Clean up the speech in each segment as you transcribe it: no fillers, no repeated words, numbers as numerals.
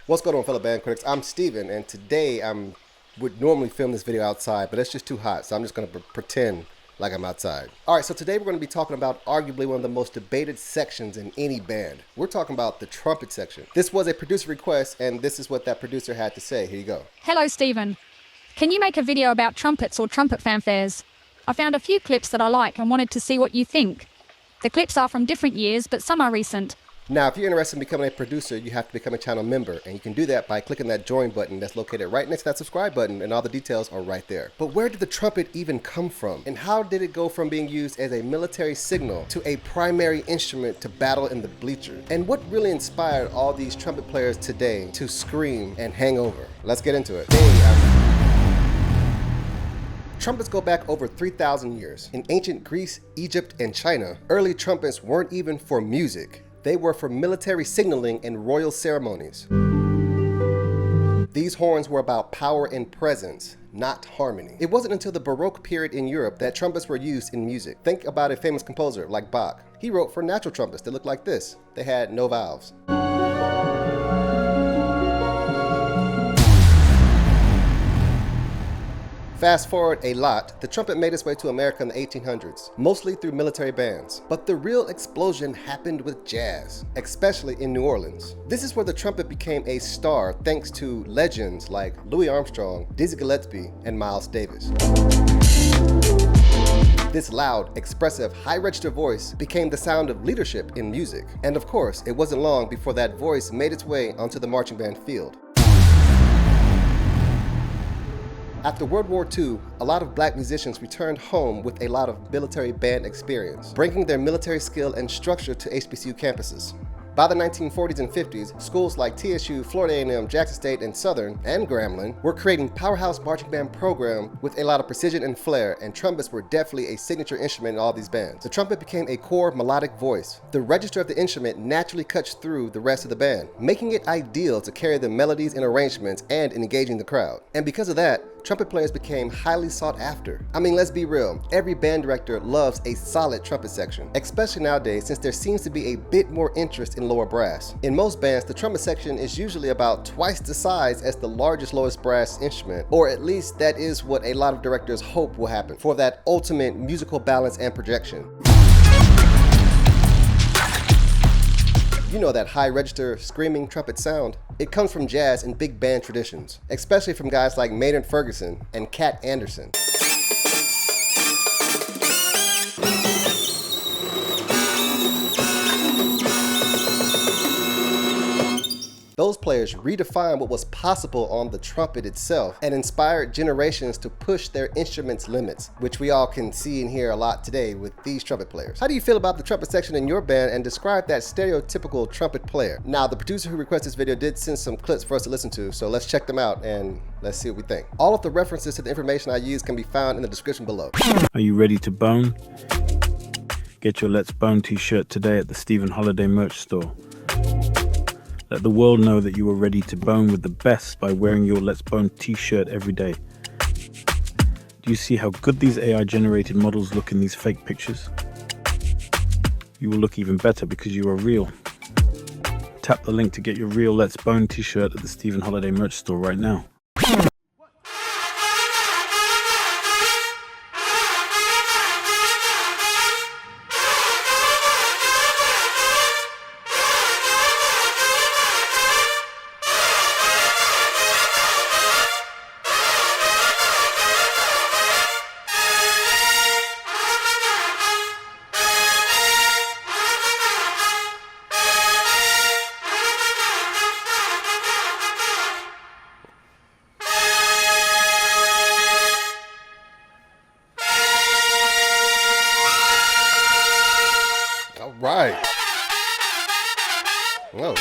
What's going on, fellow band critics? I'm Steven, and today would normally film this video outside, but it's just too hot, so I'm just going to pretend like I'm outside. Alright, so today we're going to be talking about arguably one of the most debated sections in any band. We're talking about the trumpet section. This was a producer request, and this is what that producer had to say. Here you go. Hello, Steven. Can you make a video about trumpets or trumpet fanfares? I found a few clips that I like and wanted to see what you think. The clips are from different years, but some are recent. Now, if you're interested in becoming a producer, you have to become a channel member, and you can do that by clicking that join button that's located right next to that subscribe button, and all the details are right there. But where did the trumpet even come from? And how did it go from being used as a military signal to a primary instrument to battle in the bleachers? And what really inspired all these trumpet players today to scream and hang over? Let's get into it. Trumpets go back over 3,000 years. In ancient Greece, Egypt, and China, early trumpets weren't even for music. They were for military signaling and royal ceremonies. These horns were about power and presence, not harmony. It wasn't until the Baroque period in Europe that trumpets were used in music. Think about a famous composer like Bach. He wrote for natural trumpets that looked like this. They had no valves. Fast forward a lot, the trumpet made its way to America in the 1800s, mostly through military bands. But the real explosion happened with jazz, especially in New Orleans. This is where the trumpet became a star thanks to legends like Louis Armstrong, Dizzy Gillespie, and Miles Davis. This loud, expressive, high-register voice became the sound of leadership in music. And of course, it wasn't long before that voice made its way onto the marching band field. After World War II, a lot of black musicians returned home with a lot of military band experience, bringing their military skill and structure to HBCU campuses. By the 1940s and 50s, schools like TSU, Florida A&M, Jackson State, and Southern, and Grambling were creating powerhouse marching band program with a lot of precision and flair, and trumpets were definitely a signature instrument in all these bands. The trumpet became a core melodic voice. The register of the instrument naturally cuts through the rest of the band, making it ideal to carry the melodies and arrangements and in engaging the crowd. And because of that, trumpet players became highly sought after. I mean, let's be real, every band director loves a solid trumpet section, especially nowadays since there seems to be a bit more interest in lower brass. In most bands, the trumpet section is usually about twice the size as the largest lowest brass instrument, or at least that is what a lot of directors hope will happen for that ultimate musical balance and projection. You know that high register, screaming trumpet sound? It comes from jazz and big band traditions, especially from guys like Maynard Ferguson and Cat Anderson. Those players redefined what was possible on the trumpet itself and inspired generations to push their instruments' limits, which we all can see and hear a lot today with these trumpet players. How do you feel about the trumpet section in your band, and describe that stereotypical trumpet player? Now, the producer who requested this video did send some clips for us to listen to, so let's check them out and let's see what we think. All of the references to the information I use can be found in the description below. Are you ready to bone? Get your Let's Bone t-shirt today at the Stephen Holiday merch store. Let the world know that you are ready to bone with the best by wearing your Let's Bone t-shirt every day. Do you see how good these AI-generated models look in these fake pictures? You will look even better because you are real. Tap the link to get your real Let's Bone t-shirt at the Stephen Holiday merch store right now. Right. Whoa.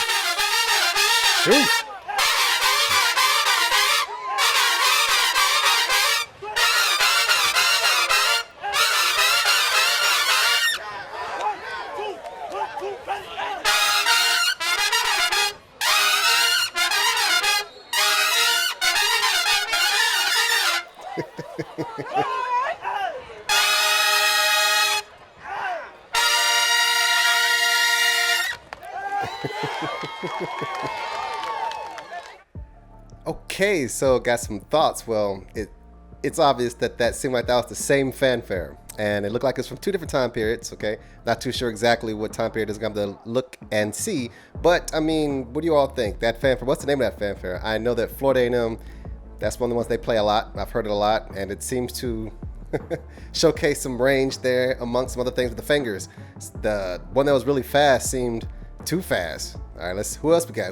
Shoot. Okay, so got some thoughts. Well, it's obvious that seemed like that was the same fanfare, and it looked like it's from two different time periods. Okay, not too sure exactly what time period is going to look and see, but I mean, what do you all think? That fanfare, what's the name of that fanfare? I know that Florida A&M, that's one of the ones they play a lot. I've heard it a lot, and it seems to showcase some range there amongst some other things with the fingers. The one that was really fast seemed too fast. All right, who else we got?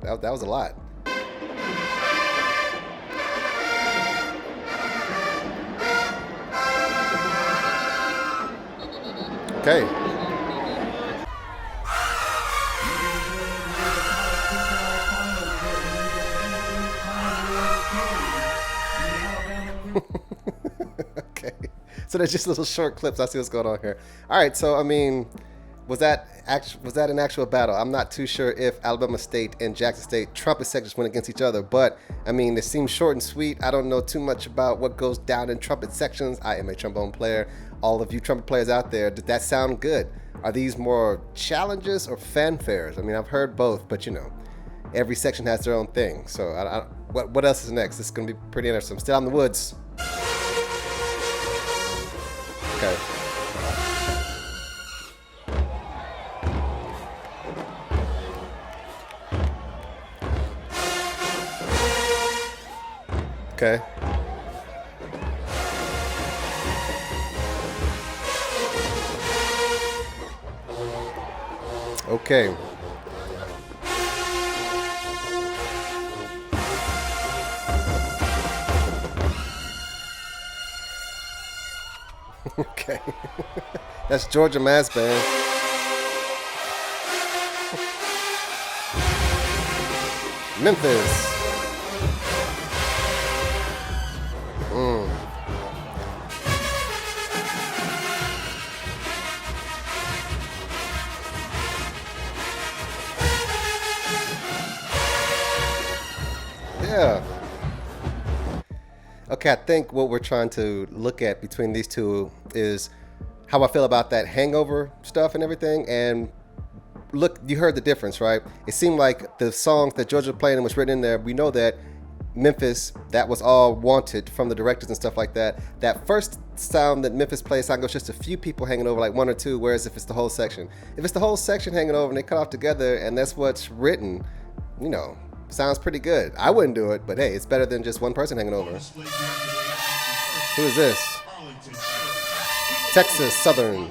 That was a lot. Okay. Okay. So there's just little short clips. I see what's going on here. All right. So I mean, was that an actual battle? I'm not too sure if Alabama State and Jackson State trumpet sections went against each other, but I mean, it seems short and sweet. I don't know too much about what goes down in trumpet sections. I am a trombone player. All of you trumpet players out there, did that sound good? Are these more challenges or fanfares? I mean, I've heard both, but you know, every section has their own thing. So what else is next? This is going to be pretty interesting. I'm still in the woods. Okay. Okay. Okay. Okay. That's Georgia Mass Band. Memphis. Yeah. Okay, I think what we're trying to look at between these two is how I feel about that hangover stuff and everything. And look, you heard the difference, right? It seemed like the songs that Georgia was playing and was written in there, we know that Memphis, that was all wanted from the directors and stuff like that. That first sound that Memphis plays, sound goes just a few people hanging over, like one or two, whereas if it's the whole section. If it's the whole section hanging over and they cut off together and that's what's written, you know, sounds pretty good. I wouldn't do it, but hey, it's better than just one person hanging over. Who is this? Texas Southern.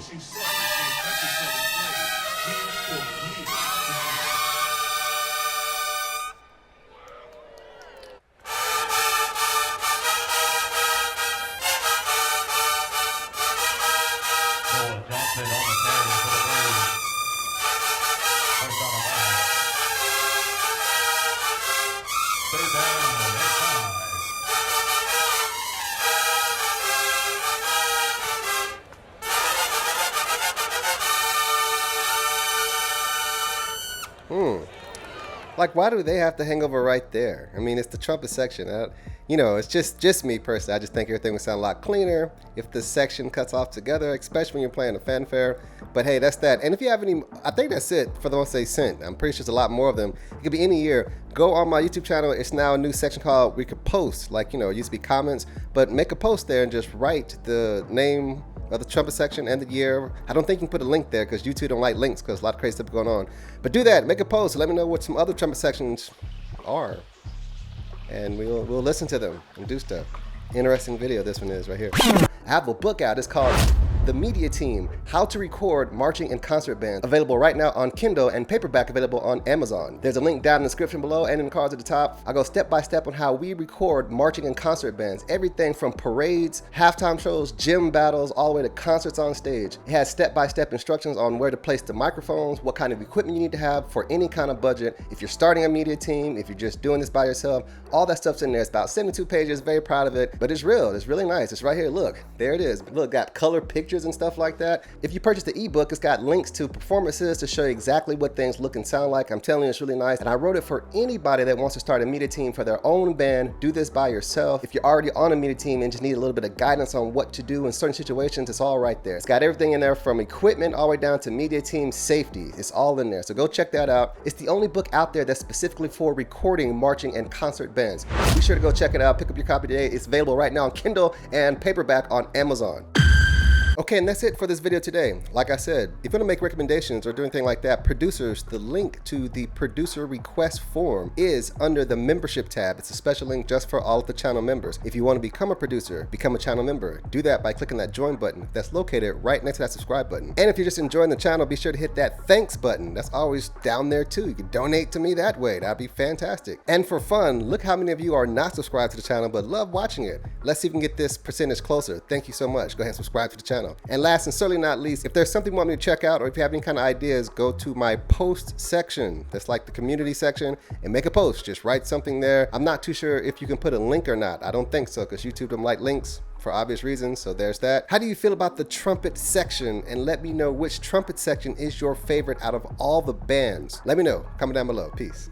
Like, why do they have to hang over right there? I mean, it's the trumpet section. You know, it's just me personally. I just think everything would sound a lot cleaner if the section cuts off together, especially when you're playing a fanfare. But hey, that's that. And if you have any, I think that's it for the ones they sent. I'm pretty sure there's a lot more of them. It could be any year. Go on my YouTube channel. It's now a new section called, we could post, like, you know, it used to be comments, but make a post there and just write the name of the trumpet section and the year. I don't think you can put a link there because YouTube don't like links because a lot of crazy stuff going on. But do that, make a post, let me know what some other trumpet sections are, and we'll listen to them and do stuff. Interesting video this one is right here. I have a book out. It's called The Media Team, How to Record Marching and Concert Bands, available right now on Kindle and paperback available on Amazon. There's a link down in the description below and in the cards at the top. I go step by step on how we record marching and concert bands, everything from parades, halftime shows, gym battles, all the way to concerts on stage. It has step-by-step instructions on where to place the microphones, what kind of equipment you need to have for any kind of budget. If you're starting a media team, if you're just doing this by yourself, all that stuff's in there. It's about 72 pages, very proud of it, but it's real, it's really nice. It's right here, look, there it is. Look, got color pictures features and stuff like that. If you purchase the ebook, it's got links to performances to show you exactly what things look and sound like. I'm telling you, it's really nice. And I wrote it for anybody that wants to start a media team for their own band. Do this by yourself. If you're already on a media team and just need a little bit of guidance on what to do in certain situations, it's all right there. It's got everything in there from equipment all the way down to media team safety. It's all in there. So go check that out. It's the only book out there that's specifically for recording, marching, and concert bands. Be sure to go check it out. Pick up your copy today. It's available right now on Kindle and paperback on Amazon. Okay, and that's it for this video today. Like I said, if you want to make recommendations or do anything like that, producers, the link to the producer request form is under the membership tab. It's a special link just for all of the channel members. If you want to become a producer, become a channel member, do that by clicking that join button that's located right next to that subscribe button. And if you're just enjoying the channel, be sure to hit that thanks button. That's always down there too. You can donate to me that way. That'd be fantastic. And for fun, look how many of you are not subscribed to the channel but love watching it. Let's see if we can get this percentage closer. Thank you so much. Go ahead and subscribe to the channel. And last and certainly not least, if there's something you want me to check out or if you have any kind of ideas, go to my post section. That's like the community section, and make a post. Just write something there. I'm not too sure if you can put a link or not. I don't think so, because YouTube don't like links for obvious reasons, so there's that. How do you feel about the trumpet section? And let me know which trumpet section is your favorite out of all the bands. Let me know. Comment down below. Peace.